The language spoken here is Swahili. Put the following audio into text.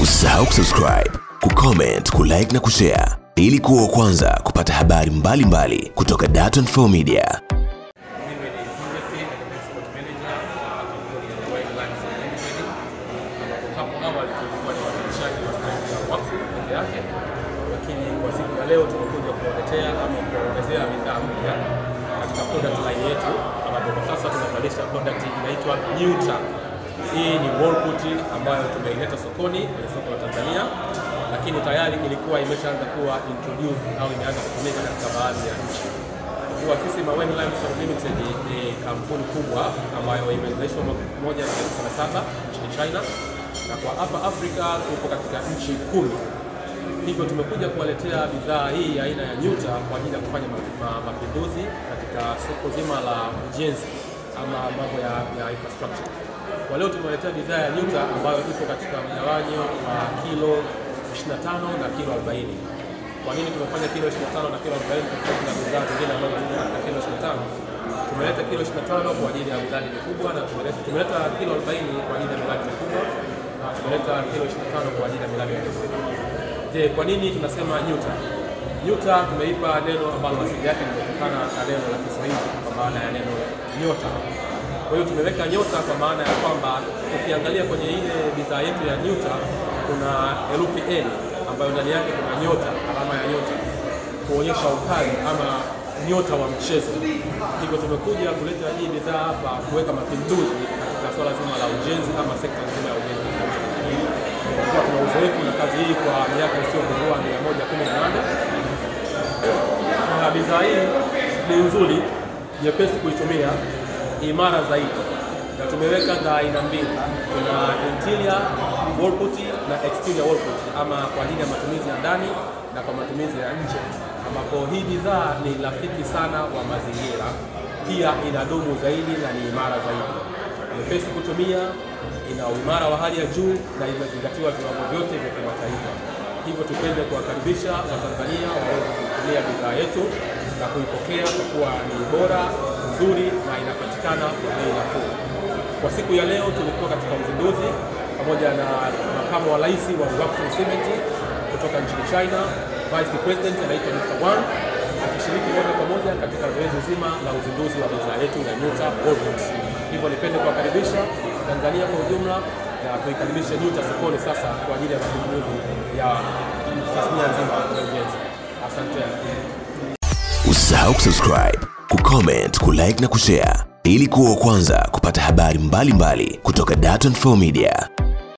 Usisahau kusubscribe, kucomment, kulike na kushare ili kuwa wa kwanza kupata habari mbalimbali kutoka Dar24 Media. Lakini kwa siku ya leo tumekuja kuwaletea ama kuongezea bidhaa mpya katika product line yetu, ambapo kwa sasa tunazalisha product inaitwa Nyuta. Hii ni wall putty ambayo tumeileta sokoni kwenye soko la Tanzania, lakini tayari ilikuwa imeshaanza kuwa introduced au imeanza kutumika katika baadhi ya nchi. Kwa sisi Mawen Limestone Limited ni kampuni kubwa ambayo imeanzishwa mwaka 1997 nchini China, na kwa hapa Afrika tupo katika nchi 10. Hivyo tumekuja kuwaletea bidhaa hii aina ya Nyuta kwa ajili ya kufanya mapinduzi katika soko zima la ujenzi ama mambo ya infrastructure. Kwa leo tumewaletea bidhaa ya Nyuta ambayo ipo katika mgawanyo wa kilo 25 na kilo 40. Kwa nini tumefanya kilo 25 na kilo 40 tofauti na bidhaa zingine ambazo ziko katika kilo 25? Tumeleta kilo 25 kwa ajili ya miradi mikubwa na tumeleta kilo 40 kwa ajili ya miradi mikubwa na tumeleta kilo 25 kwa ajili ya miradi midogo. Je, kwa nini tunasema Nyuta? Nyuta tumeipa neno ambalo asili yake limetokana na neno la Kiswahili kwa maana ya neno nyota. Kwa hiyo tumeweka nyota kwa maana ya kwamba ukiangalia kwenye ile bidhaa yetu ya Nyuta kuna herufi N ambayo ndani yake kuna nyota, alama ya nyota kuonyesha ukali ama nyota wa mchezo. Hivyo tumekuja kuleta hii bidhaa hapa kuweka mapinduzi katika swala zima la ujenzi ama sekta nzima ya ujenzi. Kwa tuna uzoefu na kazi hii kwa miaka isiyopungua 118. Na bidhaa hii ni nzuri, nyepesi kuitumia, imara zaidi. Na tumeweka za aina mbili. Kuna interior wall putty na exterior wall putty, ama kwa ajili ya matumizi ya ndani na kwa matumizi ya nje, ambapo hii bidhaa ni rafiki sana wa mazingira, pia inadumu zaidi na ni imara zaidi. Nyepesi kutumia, ina uimara wa hali ya juu na imezingatiwa viwango vyote vya kimataifa. Hivyo tupende kuwakaribisha Watanzania waweze kutumia bidhaa yetu na kuipokea kwa kuwa ni bora, nzuri na inapatikana kwa bei nafuu. Kwa siku ya leo tulikuwa katika uzinduzi pamoja na makamu wa rais wa Waksum Cement kutoka nchini China, Vice President anaitwa Mr. Wang, akishiriki moja kwa moja katika zoezi zima la uzinduzi wa bidhaa yetu ya Nyuta wall putty. Hivyo nipende kuwakaribisha Tanzania kwa ujumla na tuikaribishe Nyuta sokoni sasa kwa ajili ya mapinduzi ya tasnia nzima ya ujenzi. Asante. Usisahau kusubscribe, kucomment, kulike na kushare ili kuwa wa kwanza kupata habari mbalimbali kutoka Dar24 Media.